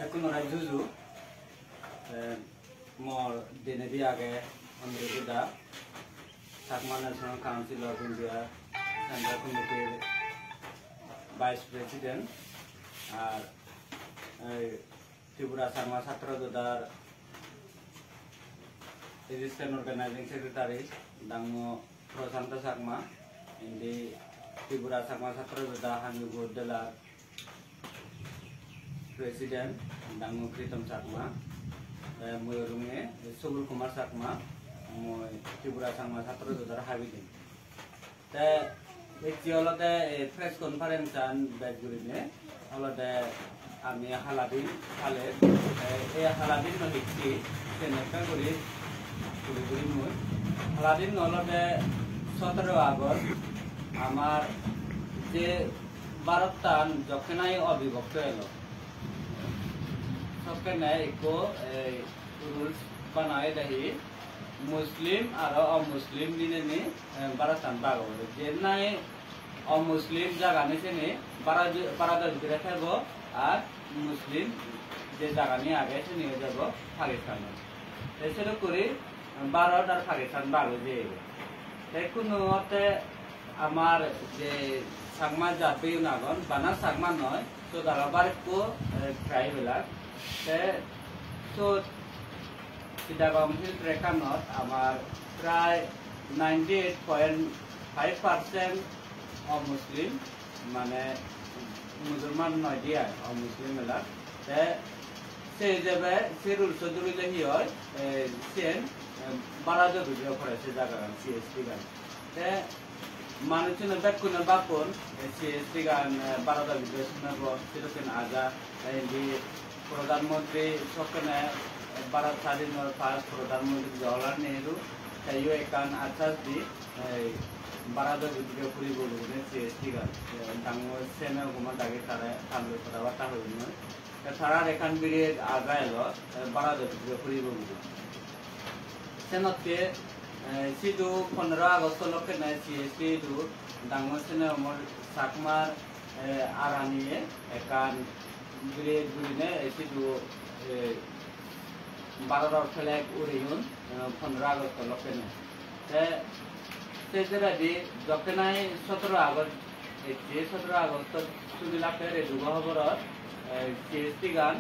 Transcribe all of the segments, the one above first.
এখন ওরা জুজু মর দিনে দিয়ে আগে Andhra Pradesh Chakma national council of India central কমিটির ভাইস প্রেসিডেন্ট আর ত্রিপুরা সাকমা ছাত্র জোদার রেজিস্ট্রেশন অর্গানাইজিং সেক্রেটারি দাঙ্গো প্রশান্ত সাকমা ইন্দি ত্রিপুরা সাকমা ছাত্র জোদা হামিগুর জেলার প্রেসিডেন্ট দাঙ্গো প্রীতম সাকমা ময়ূরুঙে সবুল কুমার সাকমা মই ত্রিপুরা সাকমা ছাত্র জোদার হাবিদিন তে একটি হলতে প্রেস কনফারেন্স আন বেগুরিনে হলতে আমি হালাদিন হালে এই হালাদিন নদীটি সেনেকা করি পুরোপুরি মই হালাদিন হলতে 17 আগস্ট আমার যে ভারতটান যখনাই অবিভক্ত এলো সবখানে একো রুলস বানায় দেহি মুসলিম আর অমুসলিম দিনে ভারতটান বাগো যে নাই অমুসলিম জায়গা নিচে বারাদার ভিতরে থাকবো আর মুসলিম যে জায়গা নিয়ে আগে সে নিয়ে যাব পাকিস্তান সেটা করে ভারত আর পাকিস্তান বাগো যে কোনো মতে আমার যে সাকমা জাতি নাগন বানা সাকমা নয় তো দালাবার কো ট্রাইবেলার তো চিটাগং হিল ট্রেকানত আমার প্রায় 98.5% অমুসলিম মানে মুসলমান নয় দিয়া অমুসলিম এলাক সেই যাবে সে রুলস ধরিলে হি হয় সেন বারাজা ভিডিও করে সে জায়গা সিএসটি গান মানুষজন বেকুন বাপুন সিএসটি গান বারাজা ভিডিও শুনব সেরকম আজা প্রধানমন্ত্রী সবখানে ভারত স্বাধীন ফার্স্ট প্রধানমন্ত্রী জওহরলাল নেহরু তাইও একান আশ্বাস দি বারাজা ভিডিও ফুরি বলবো সিএসটি গান ডাঙর সেনা ঘুমা দাগে তারা থামলে কথাবার্তা হইল তারা এখান বেরিয়ে আগা এলো বারাজা ভিডিও ফুরি বলবো সেনকে সিধু 15 আগস্ট লক্ষে নাই সিএসটি দু ডাঙর সেনা সাকমার আরানিয়ে একান বেরিয়ে ঘুরিনে সিধু ভারতের ফ্ল্যাগ উড়িউন 15 আগস্ট লক্ষে নাই সেজেরাদি যখনাই 17 আগস্ট 17 আগস্ট সুবিলাকে রেডুগ খবরত সিএসটি গান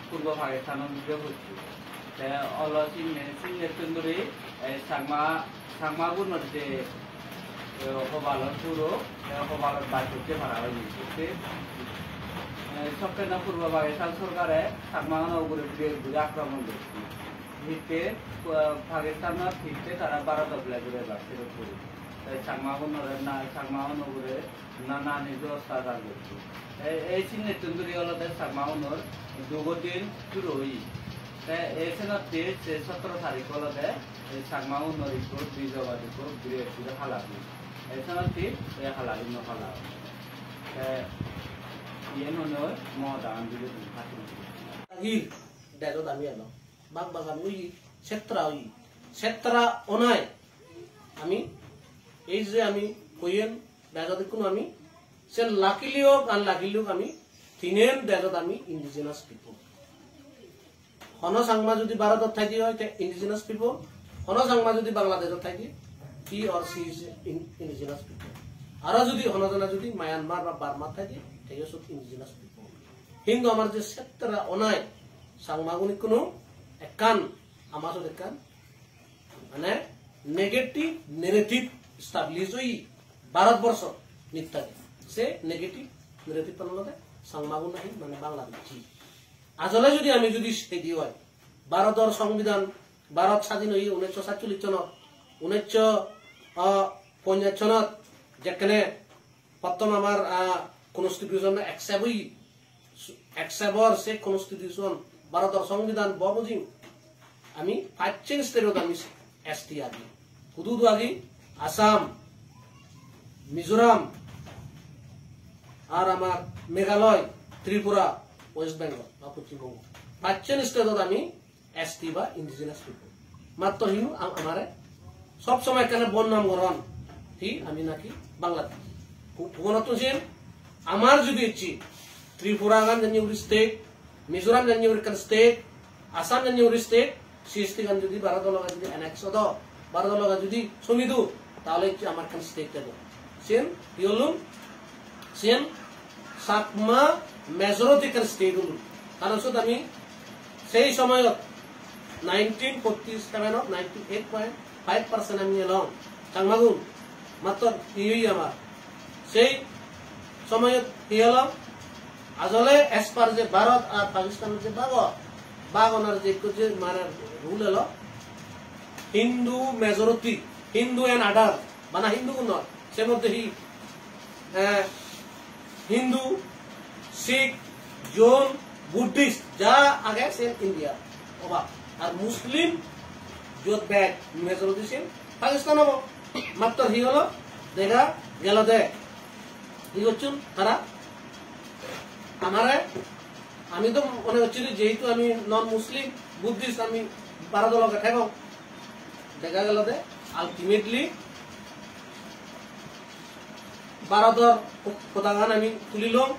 পূর্ব পাকিস্তানের ভিডিও হচ্ছে অলসিন্দুরি সাকমা গুণর যে হবালত পুরো হবালত বাদ করতে পারা হয়েছে সবখানে পূর্ব পাকিস্তান সরকারে সাকমা উপরে ঘুরে আক্রমণ করছে ভিত্তে পাকিস্তানের ভিত্তে তারা ভারত ফ্ল্যাগুড়ে যাচ্ছে সাকমা উপরে নানা নিজ অত্যাচার করছে এই সিনেতুন্দুরি হলতে সাকমা উনর দুদিন শুরু হই এই সেনতে 17 তারিখ হলতে সাকমা উনর ইকো বিজবাদ ইকো ঘুরে হালাবি এই সেনতে হালাবি নহালা ইয়ে নয় মহাদান দিলে হির দেজো দামি এলো বাগ বাগান ওই সেত্রা অনায় আমি এই যে আমি কইয়েন দেজত কোনো আমি সে লাকিলিও আনলাকিলিও আমি তিনেন দেজত আমি ইন্ডিজিনাস পিপল হন সাংমা যদি ভারতত থাকি হয় ইন্ডিজিনাস পিপল হন সাংমা যদি বাংলাদেশত থাকি he or she is indigenous people আর যদি হনজনা যদি মায়ানমার বা বার্মা থাকি তাই সব ইন্ডিজিনাস পিপল কিন্তু আমার যে সেত্রা অনায় সাংমাগুনি কোনো একান আমার একান মানে নেগেটিভ নেগেটিভ স্টাবলিশ হই ভারতবর্ষ মিথ্যা সে নেগেটিভ নেগেটিভ পানলতে সাংমাগুন নাহি মানে বাংলাদেশি আজলে যদি আমি যদি সেই হয় ভারতের সংবিধান ভারত স্বাধীন হই 1947 সনত 1950 সনত যেখানে প্রথম আমার কনস্টিটিউশন একসেবর সে কনস্টিটিউশন ভারতের সংবিধান বুঝি আমি 5 স্টেটত আমি এসটি আদি হুদুদ আদি আসাম মিজোরাম আর আমার মেঘালয় ত্রিপুরা ওয়েস্ট বেঙ্গল বা পশ্চিমবঙ্গ 5 স্টেটত আমি এসটি বা ইন্ডিজিনাস পিপল মাত্র হিনু আমারে সব সময় কেন বন্যাম গ্রহণ হি আমি নাকি বাংলাদেশ ভুবনত আমার যদি ইচ্ছি ত্রিপুরা গান স্টেট মিজোরাম জানিউরি কান স্টেট আসাম জানিউরি স্টেট সিএসটি গান যদি ভারত লগা যদি অ্যানেক্স হতো ভারত লগা যদি সমিদু তাহলে আমার কান স্টেট দেব সেন ইয়লুম সেন সাকমা মেজরিটি কান স্টেট হল কারণ শুধু আমি সেই সময়ত 1947 98.5% আমি এলাম চাংমাগুন মাত্র ইই আমার সেই সময়ত কি হল আসলে এস পার যে ভারত আর পাকিস্তানের যে বাগনার যে মানে রুল এলো Hindu majority Hindu and other মানে হিন্দু নয় সে মধ্যে হিন্দু শিখ জৈন বুদ্ধিস্ট যা আগে সেন ইন্ডিয়া অবাক আর মুসলিম যত ব্যাগ মেজরিটি সেন পাকিস্তান হব মাত্র হলো দেখা গেল দে কি করছুন তারা আমারে আমি তো মনে হচ্ছিল যেহেতু আমি নন মুসলিম বুদ্ধিস্ট আমি ভারত লগে থাকব দেখা গেল দে আলটিমেটলি ভারতের পতাকান আমি তুলিলাম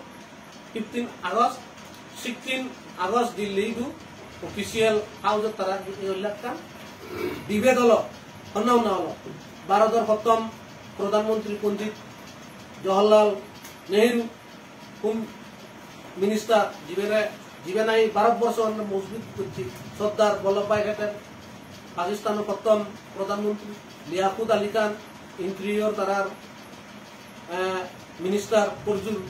15 আগস্ট 16 আগস্ট দিল্লি অফিসিয়াল হাউজত তারা উল্লেখ বিভেদ হল অন্য হল ভারতের প্রথম প্রধানমন্ত্রী পণ্ডিত জওহরলাল নেহরু মিনিস্টার জীবনে এই ভারতবর্ষ মজবুত করছি সর্দার বল্লভভাই প্যাটেল পাকিস্তানের প্রথম প্রধানমন্ত্রী লিয়াকুত আলী খান ইন্টেরিয়র তারার মিনিস্টার ফজলুর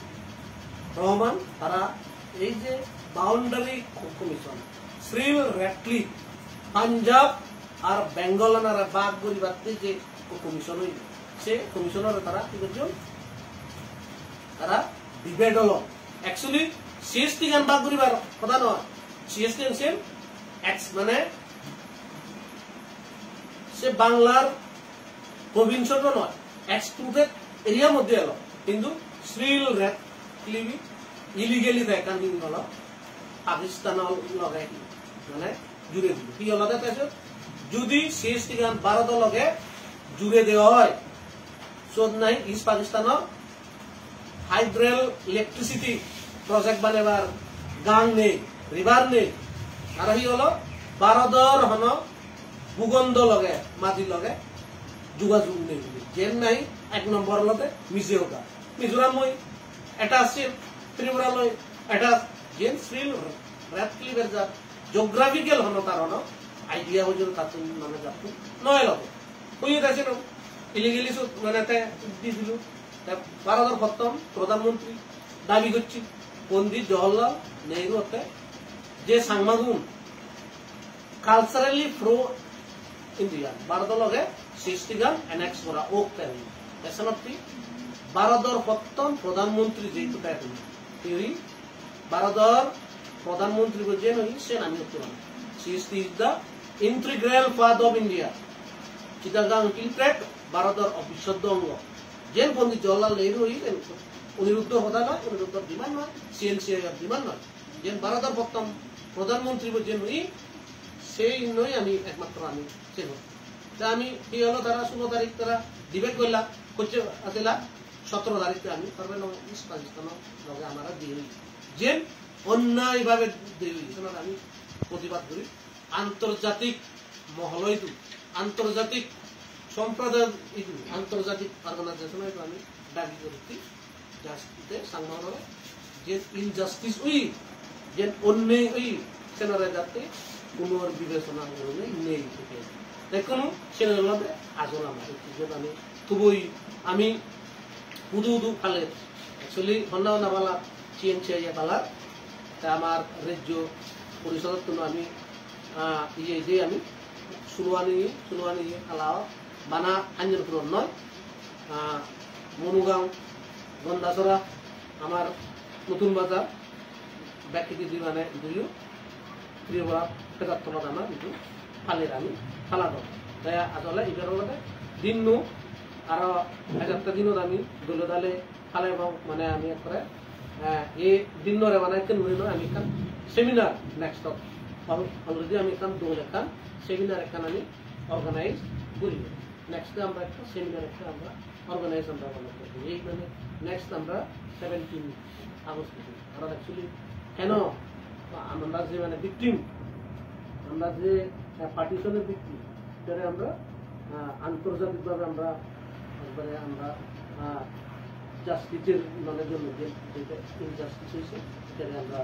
রহমান তারা এই যে বাউন্ডারি কমিশন শ্রীল রেটলি পাঞ্জাব আর বেঙ্গল বাঘ গরিবাতে যে কমিশন হইল সে কমিশনের তারা কি করছেন তারা ডিবেট হল অ্যাকচুয়ালি সিএসটি গান বাঘ গরিবার কথা নয় সিএসটি হচ্ছেন মানে সে বাংলার প্রভিন্স নয় এক্সক্লুডেড এরিয়ার মধ্যে এলো কিন্তু শ্রীল রেটলি ইলিগেলি দেখান হল পাকিস্তানের লগে মানে জুড়ে দিল কি হল তাৰপিছত যদি সিএসটি গান ভারতের লগে জুড়ে দেওয়া হয় চোদ নাই ইস্ট পাকিস্তানের হাইড্রেল ইলেকট্রিসিটি প্রজেক্ট বানাবার গাং নেই রিভার নেই আর হি হল ভারতের হন ভূগন্ধ লগে মাটির লগে যোগাযোগ নেই যেন নাই 1 নম্বর লগে মিজোরাম মিজোরাম মই এটা আছে ত্রিপুরা লয় এটা যেন শ্রীল রেটলিবের যা জিওগ্রাফিক্যাল হন তার হন আইডিয়া হয়েছিল তার মানে যাবো নয় লগে হয়ে গেছে না ইলিগেলি মানে দি দিল ভারতের প্রথম প্রধানমন্ত্রী দাবি করছি পণ্ডিত জওহরলাল নেহরু হতে যে সাংমাগুন কালচারালি প্রো ইন্ডিয়া ভারতের লগে সিএসটি গান এনেক্স করা ওক টাইম এসনটি ভারতের প্রথম প্রধানমন্ত্রী যেহেতু তিনি ভারতের প্রধানমন্ত্রী যে নই সে নামি হতে পারে CST is the integral part of India Chittagong ইনক্রেট ভারতের অবিচ্ছেদ্য অঙ্গ যেন পণ্ডিত জওহরলাল নেহরু অনিরুদ্ধ কথা নয় অনিরুদ্ধর ডিমান্ড নয় সিএনসিআইয়ের ডিমান্ড নয় যেন ভারতের প্রথম প্রধানমন্ত্রী যে নই সেই নই আমি একমাত্র আমি চেন আমি কি হলো তারা 16 তারিখ তারা ডিবেট করলা করছে আসলা 17 তারিখে আমি ইস্ট পাকিস্তানের লগে আমার দিয়ে যে অন্যায়ভাবে দিয়ে আমি প্রতিবাদ করি আন্তর্জাতিক মহলয়টো আন্তর্জাতিক সম্প্রদায় আন্তর্জাতিক অর্গানাইজেশন আমি দাবি করছি জাস্টিসে সাংবাদিক যে ইনজাস্টিস উই যে অন্যায় উই সেনারা যাতে কোনো বিবেচনা নেই দেখুন সেনাগুলোতে আসল আমার আমি খুবই আমি উদু ফালে অ্যাকচুয়ালি হন্না নাবালা সিএনসিআই পালার তা আমার রাজ্য পরিষদের জন্য আমি ইয়ে দিয়ে আমি সুলুয়ানি আলাও বানা আঞ্জনপুর নয় মনুগাঁও গন্ডাছড়া আমার নতুন বাজার ব্যাকৃতি দি মানে দুইও ত্রিপুরা পেটাতলত আমার কিন্তু ফালের আমি ফালা দল তাই আসলে এটার মধ্যে দিন আর 1 দিনত আমি দলে দলে ফালে মানে আমি একবারে এই দিনরে মানে কেন আমি এখন সেমিনার নেক্সট অলরেডি আমি এখন দল এখন সেমিনার এখন আমি অর্গানাইজ করি নেক্সট আমরা একটা সেমিনার একটা আমরা অর্গানাইজ আমরা করব এই মানে নেক্সট আমরা 17 আগস্ট আর অ্যাকচুয়ালি কেন আমরা যে মানে ভিকটিম, আমরা যে পার্টিশনের ভিকটিম, সেটা আমরা আন্তর্জাতিকভাবে আমরা একবারে আমরা জাস্টিসের মানে জন্য যেটা ইনজাস্টিস হয়েছে সেটা আমরা